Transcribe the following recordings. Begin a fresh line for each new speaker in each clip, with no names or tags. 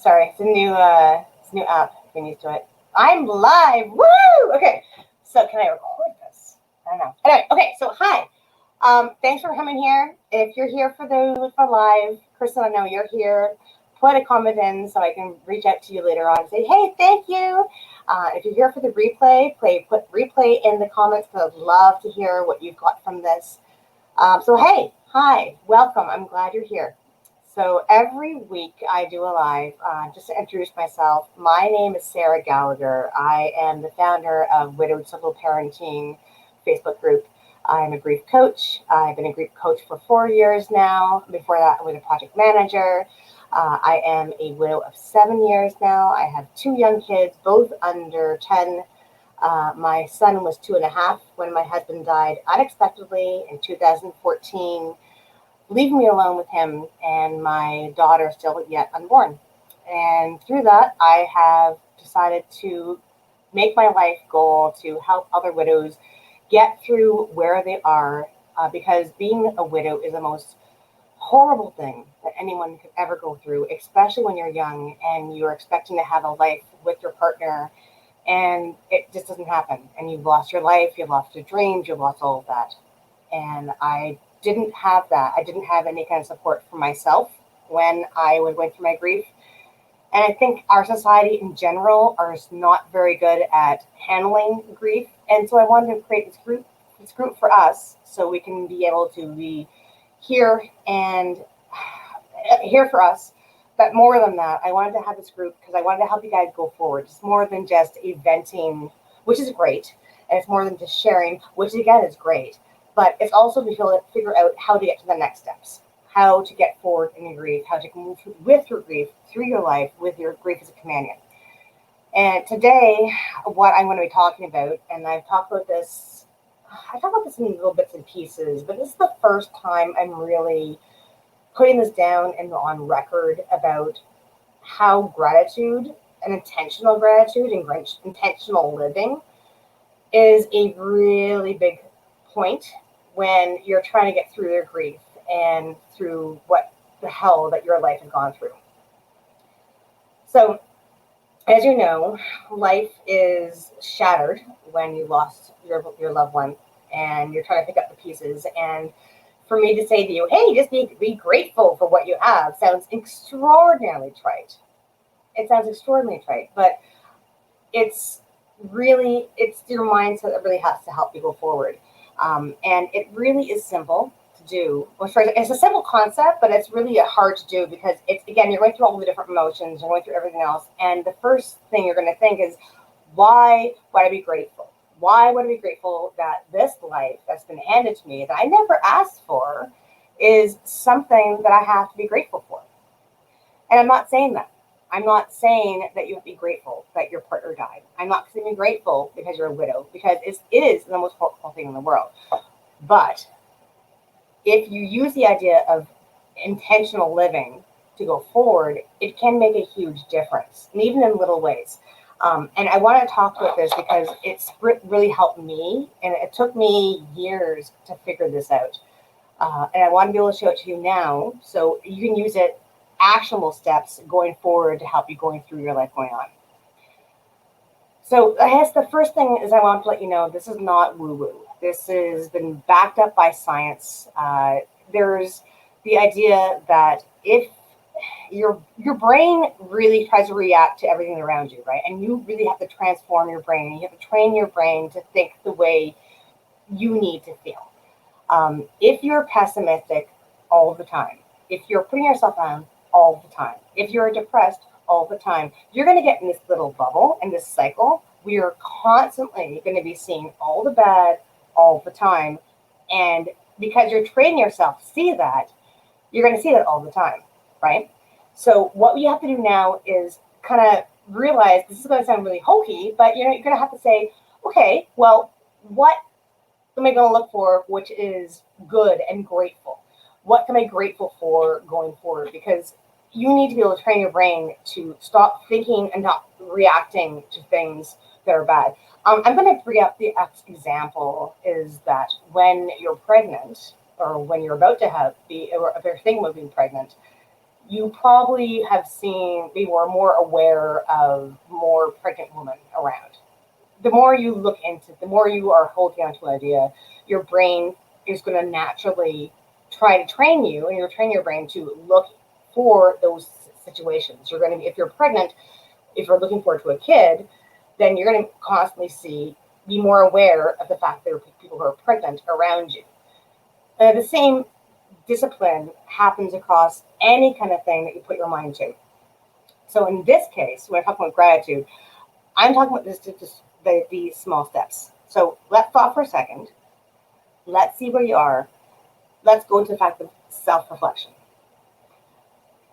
Sorry, it's a new app. Getting used to it. I'm live. Woo! Okay. So can I record this? I don't know. Anyway, okay. So hi. Thanks for coming here. If you're here for live, Kristen, I know you're here. Put a comment in so I can reach out to you later on and say, hey, thank you. If you're here for the replay, put replay in the comments because I'd love to hear what you've got from this. So hey, hi, welcome. I'm glad you're here. So every week I do a live, just to introduce myself. My name is Sarah Gallagher. I am the founder of Widowed Simple Parenting Facebook group. I'm a grief coach. I've been a grief coach for 4 years now. Before that, I was a project manager. I am a widow of 7 years now. I have 2 young kids, both under 10. My son was 2.5 when my husband died unexpectedly in 2014. Leaving me alone with him and my daughter still yet unborn. And through that, I have decided to make my life goal to help other widows get through where they are, because being a widow is the most horrible thing that anyone could ever go through, especially when you're young and you're expecting to have a life with your partner, and it just doesn't happen. And you've lost your life, you've lost your dreams, you've lost all of that. And I didn't have that. I didn't have any kind of support for myself when I was going through my grief. And I think our society in general are not very good at handling grief. And so I wanted to create this group for us so we can be able to be here and here for us. But more than that, I wanted to have this group because I wanted to help you guys go forward. It's more than just venting, which is great. And it's more than just sharing, which again is great. But it's also to figure out how to get to the next steps, how to get forward in your grief, how to move with your grief through your life with your grief as a companion. And today, what I'm going to be talking about, and I talk about this in little bits and pieces, but this is the first time I'm really putting this down and on record about how gratitude and intentional gratitude and intentional living is a really big point when you're trying to get through your grief and through what the hell that your life has gone through. So, as you know, life is shattered when you lost your loved one and you're trying to pick up the pieces. And for me to say to you, hey, just be grateful for what you have sounds extraordinarily trite. It sounds extraordinarily trite, but it's your mindset that really has to help you go forward. And it really is simple to do. It's a simple concept, but it's really hard to do because you're going through all the different emotions, you're going through everything else. And the first thing you're going to think is, why would I be grateful? Why would I be grateful that this life that's been handed to me that I never asked for is something that I have to be grateful for? And I'm not saying that. I'm not saying that you have to be grateful that your partner died. I'm not saying you're grateful because you're a widow, because it is the most horrible thing in the world. But if you use the idea of intentional living to go forward, it can make a huge difference, and even in little ways. And I want to talk about this because it's really helped me, and it took me years to figure this out. And I want to be able to show it to you now so you can use it, actionable steps going forward to help you going through your life going on. So I guess the first thing is I want to let you know this is not woo-woo. This has been backed up by science. There's the idea that if your brain really tries to react to everything around you, right? And you really have to transform your brain. You have to train your brain to think the way you need to feel. If you're pessimistic all the time, if you're putting yourself down all the time, if you're depressed all the time, you're going to get in this little bubble, in this cycle. We are constantly going to be seeing all the bad all the time. And because you're training yourself to see that, you're going to see that all the time, right? So what we have to do now is kind of realize, this is going to sound really hokey, but you're going to have to say, okay, well, what am I going to look for which is good and grateful? What am I grateful for going forward? Because you need to be able to train your brain to stop thinking and not reacting to things that are bad. I'm going to bring up the example is that when you're pregnant or when you're about to have a very thing of being pregnant, you probably have seen, you are more aware of more pregnant women around. The more you look into, the more you are holding on to an idea, your brain is going to naturally try to train you, and you're training your brain to look for those situations. You're going to be, if you're pregnant, if you're looking forward to a kid, then you're going to constantly be more aware of the fact that there are people who are pregnant around you. The same discipline happens across any kind of thing that you put your mind to. So in this case, when I'm talking about gratitude, I'm talking about the small steps. So let's stop for a second. Let's see where you are. Let's go into the fact of self-reflection.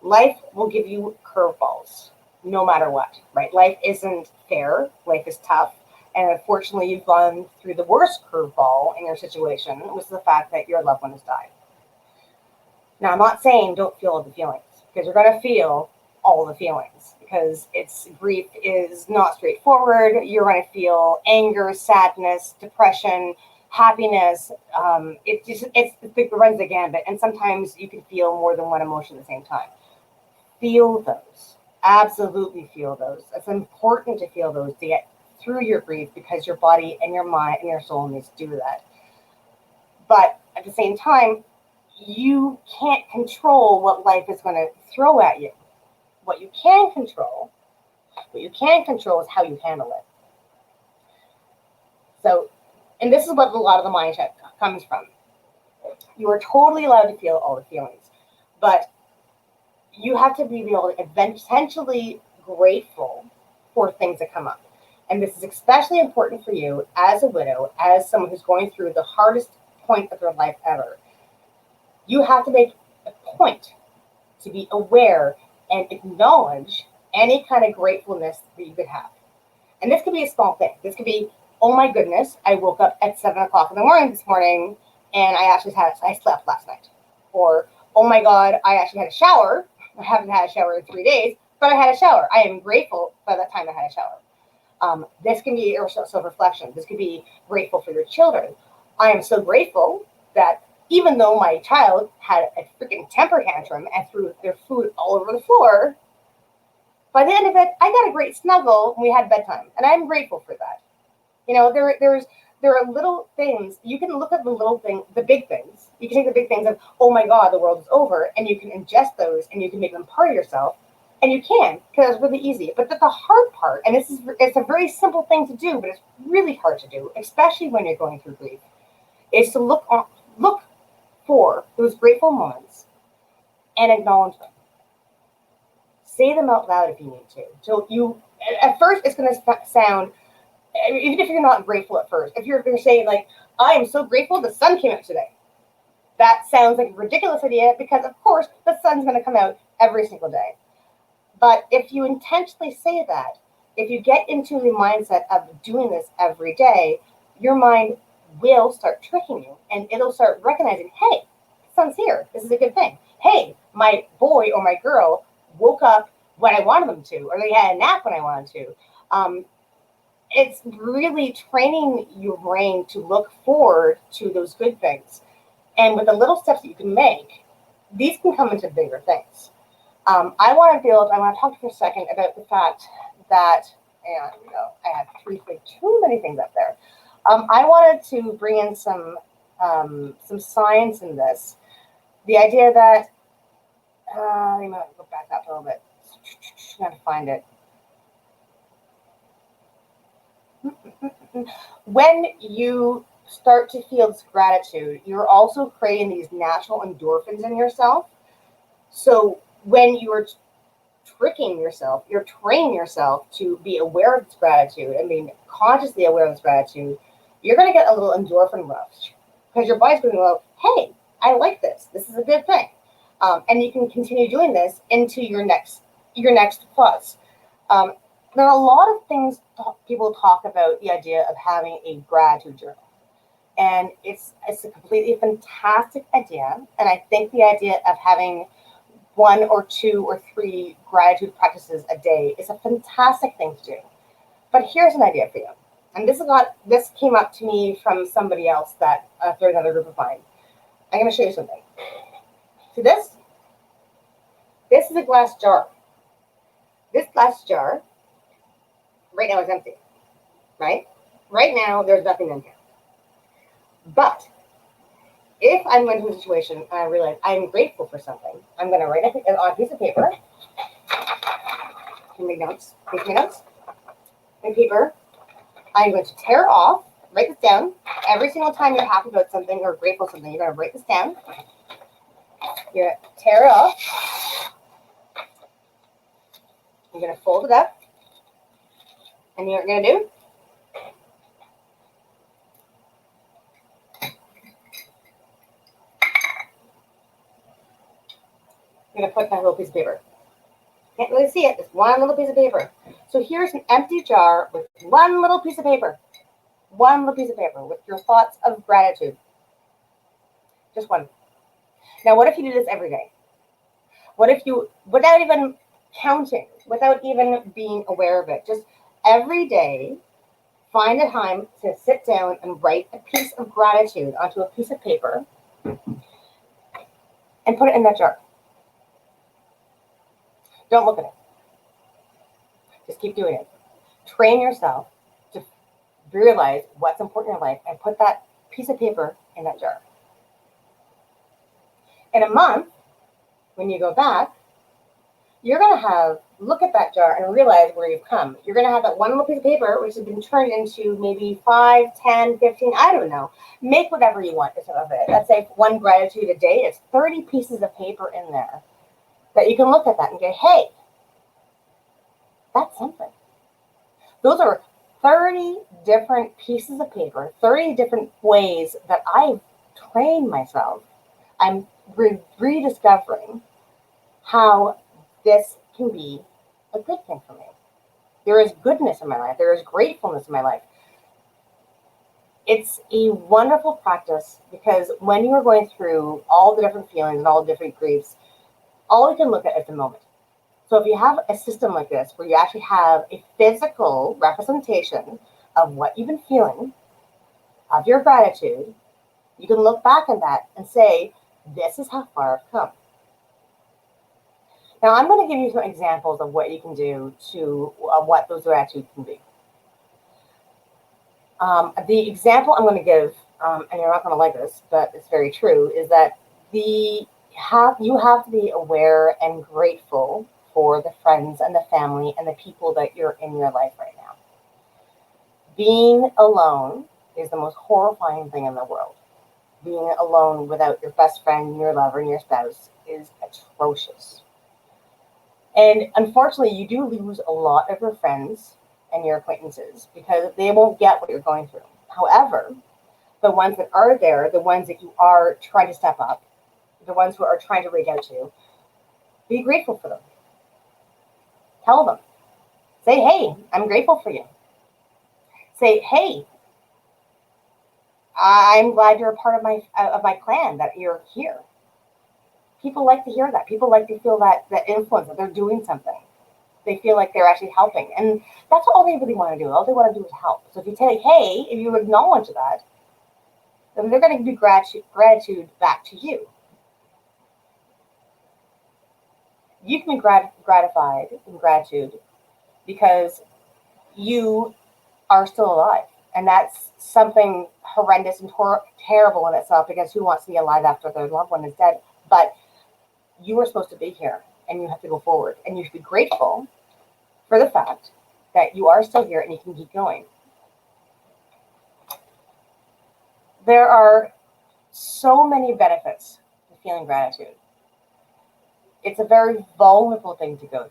Life will give you curveballs, no matter what, right? Life isn't fair. Life is tough. And unfortunately, you've gone through the worst curveball in your situation, which is the fact that your loved one has died. Now, I'm not saying don't feel all the feelings, because you're going to feel all the feelings, because grief is not straightforward. You're going to feel anger, sadness, depression, happiness. It runs the gambit, and sometimes you can feel more than one emotion at the same time. Feel those. Absolutely feel those. It's important to feel those to get through your grief, because your body and your mind and your soul needs to do that. But at the same time, you can't control what life is going to throw at you. What you can control is how you handle it. So, and this is what a lot of the mindset comes from. You are totally allowed to feel all the feelings, but you have to be able to eventually grateful for things that come up. And this is especially important for you as a widow, as someone who's going through the hardest point of their life ever. You have to make a point to be aware and acknowledge any kind of gratefulness that you could have. And this could be a small thing. This could be, oh my goodness, I woke up at 7 o'clock in the morning this morning and I slept last night. Or, oh my God, I actually had a shower. I haven't had a shower in 3 days, but I had a shower. I am grateful by that time I had a shower. This can be self-reflection. This could be grateful for your children. I am so grateful that even though my child had a freaking temper tantrum and threw their food all over the floor, by the end of it, I got a great snuggle and we had bedtime. And I'm grateful for that. You know, there are little things. You can look at the big things. You can take the big things of, oh my God, the world is over, and you can ingest those and you can make them part of yourself. And you can, because it's really easy. But the hard part, and it's a very simple thing to do, but it's really hard to do, especially when you're going through grief, is to look for those grateful moments and acknowledge them. Say them out loud if you need to. So at first, it's going to sound, even if you're not grateful at first, if you're saying like, I am so grateful the sun came out today. That sounds like a ridiculous idea, because of course the sun's going to come out every single day. But if you intentionally say that, if you get into the mindset of doing this every day, your mind will start tricking you, and it'll start recognizing, hey, the sun's here. This is a good thing. Hey, my boy or my girl woke up when I wanted them to, or they had a nap when I wanted to. It's really training your brain to look forward to those good things. And with the little steps that you can make, these can come into bigger things. I want to talk for a second about the fact that, and I had too many things up there. I wanted to bring in some science in this. The idea that, I might go back up a little bit. I'm going to find it. When you start to feel this gratitude, you're also creating these natural endorphins in yourself. So when you're tricking yourself, you're training yourself to be aware of this gratitude and being consciously aware of this gratitude, you're going to get a little endorphin rush, because your body's going to go, hey, I like this. This is a good thing. And you can continue doing this into your next plus. There are a lot of things people talk about the idea of having a gratitude journal. And it's a completely fantastic idea. And I think the idea of having 1 or 2 or 3 gratitude practices a day is a fantastic thing to do. But here's an idea for you. And this came up to me from somebody else that through another group of mine. I'm going to show you something. See this? This is a glass jar. This glass jar right now is empty, right? Right now, there's nothing in here. But if I'm going to a situation and I realize I'm grateful for something, I'm going to write it on a piece of paper. Can make notes. Make my notes. And paper. I'm going to tear off. Write this down. Every single time you're happy about something or grateful for something, you're going to write this down. You're going to tear it off. You're going to fold it up. And you're going to do? You're going to put that little piece of paper. Can't really see it. It's one little piece of paper. So here's an empty jar with one little piece of paper. One little piece of paper with your thoughts of gratitude. Just one. Now, what if you do this every day? What if you, without even counting, without even being aware of it, just every day, find a time to sit down and write a piece of gratitude onto a piece of paper and put it in that jar. Don't look at it. Just keep doing it. Train yourself to realize what's important in your life and put that piece of paper in that jar. In a month, when you go back, you're going to look at that jar and realize where you've come. You're going to have that one little piece of paper, which has been turned into maybe 5, 10, 15, I don't know. Make whatever you want of it. Let's say one gratitude a day. It's 30 pieces of paper in there that you can look at that and go, hey, that's something. Those are 30 different pieces of paper, 30 different ways that I've trained myself. I'm rediscovering how this can be a good thing for me. There is goodness in my life. There is gratefulness in my life. It's a wonderful practice because when you are going through all the different feelings and all the different griefs, all you can look at is the moment. So if you have a system like this where you actually have a physical representation of what you've been feeling, of your gratitude, you can look back at that and say, this is how far I've come. Now, I'm going to give you some examples of what you can do to what those gratitudes can be. The example I'm going to give, and you're not going to like this, but it's very true, is that you have to be aware and grateful for the friends and the family and the people that you're in your life right now. Being alone is the most horrifying thing in the world. Being alone without your best friend, your lover, and your spouse is atrocious. And unfortunately, you do lose a lot of your friends and your acquaintances because they won't get what you're going through. However, the ones that are there, the ones that you are trying to step up, the ones who are trying to reach out to, be grateful for them. Tell them. Say, hey, I'm grateful for you. Say, hey, I'm glad you're a part of my clan, that you're here. People like to hear that. People like to feel that influence, that they're doing something. They feel like they're actually helping. And that's all they really want to do. All they want to do is help. So if you say, hey, if you acknowledge that, then they're going to do gratitude back to you. You can be gratified in gratitude because you are still alive. And that's something horrendous and terrible in itself, because who wants to be alive after their loved one is dead? But you are supposed to be here and you have to go forward. And you should be grateful for the fact that you are still here and you can keep going. There are so many benefits to feeling gratitude. It's a very vulnerable thing to go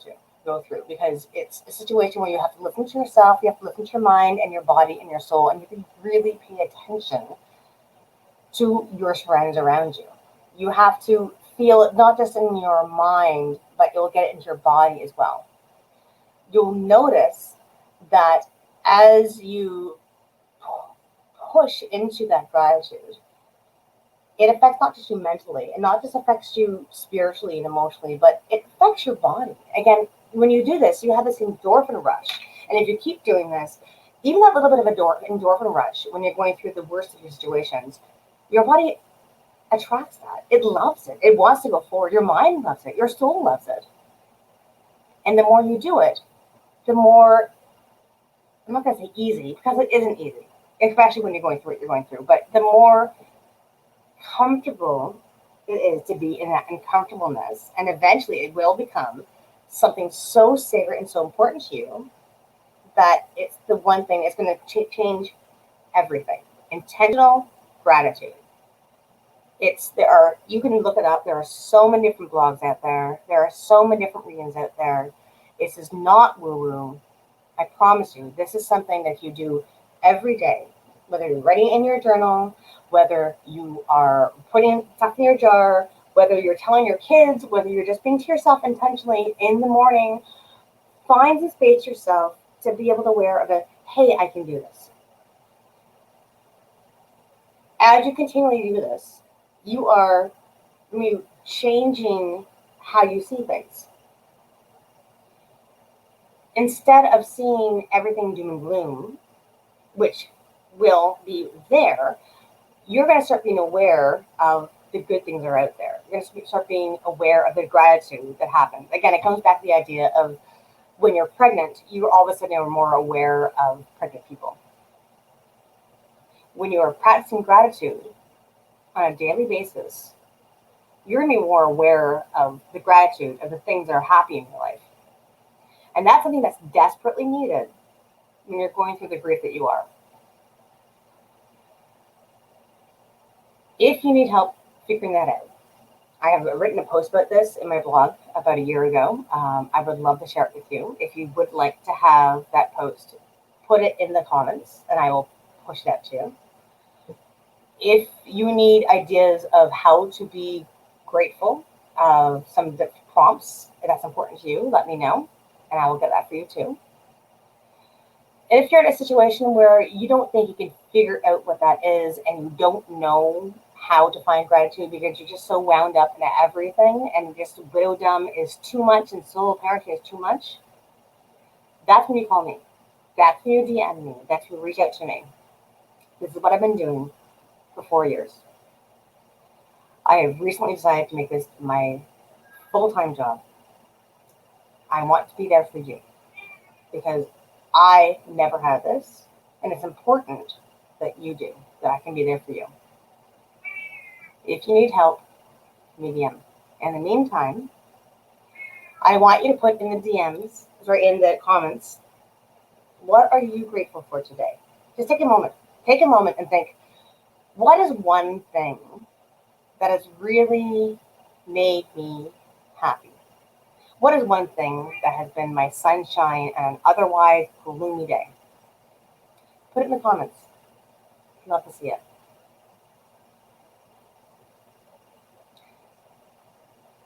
through, because it's a situation where you have to listen to yourself, you have to listen to your mind and your body and your soul, and you can really pay attention to your surroundings around you. You have to feel it not just in your mind, but you'll get it into your body as well. You'll notice that as you push into that gratitude, it affects not just you mentally, and not just affects you spiritually and emotionally, but it affects your body. Again, when you do this, you have this endorphin rush. And if you keep doing this, even that little bit of endorphin rush, when you're going through the worst of your situations, your body attracts that. It loves it. It wants to go forward. Your mind loves it. Your soul loves it. And the more you do it, the more, I'm not going to say easy, because it isn't easy, especially when you're going through what you're going through, but the more comfortable it is to be in that uncomfortableness. And eventually it will become something so sacred and so important to you that it's the one thing that's going to change everything. Intentional gratitude. You can look it up. There are so many different blogs out there. There are so many different readings out there. This is not woo-woo. I promise you, this is something that you do every day, whether you're writing in your journal, whether you are putting stuff in your jar, whether you're telling your kids, whether you're just being to yourself intentionally in the morning. Find the space yourself to be able to aware of it. Hey, I can do this. As you continually do this, you are changing how you see things. Instead of seeing everything doom and gloom, which will be there, you're going to start being aware of the good things that are out there. You're going to start being aware of the gratitude that happens. Again, it comes back to the idea of when you're pregnant, you all of a sudden are more aware of pregnant people. When you are practicing gratitude on a daily basis, you're going to be more aware of the gratitude of the things that are happy in your life. And that's something that's desperately needed when you're going through the grief that you are. If you need help figuring that out, I have written a post about this in my blog about a year ago. I would love to share it with you. If you would like to have that post, put it in the comments and I will push it out to you. If you need ideas of how to be grateful, some of the prompts, if that's important to you, let me know and I will get that for you too. And if you're in a situation where you don't think you can figure out what that is and you don't know how to find gratitude because you're just so wound up in everything and just widowdom is too much and solo parenting is too much, that's when you call me. That's when you DM me. That's when you reach out to me. This is what I've been doing for 4 years. I have recently decided to make this my full-time job. I want to be there for you because I never had this, and it's important that you do, that I can be there for you. If you need help, DM. In the meantime, I want you to put in the DMs, or in the comments, what are you grateful for today? Just take a moment. Take a moment and think, what is one thing that has really made me happy? What is one thing that has been my sunshine and an otherwise gloomy day? Put it in the comments. I'd love to see it.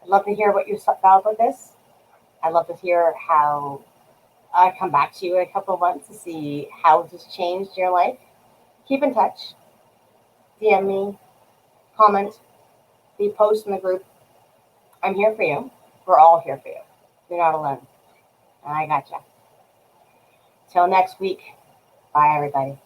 I'd love to hear what you thought about this. I'd love to hear how I come back to you in a couple of months to see how this changed your life. Keep in touch. DM me, comment, post in the group. I'm here for you. We're all here for you. You're not alone. I gotcha. Till next week. Bye, everybody.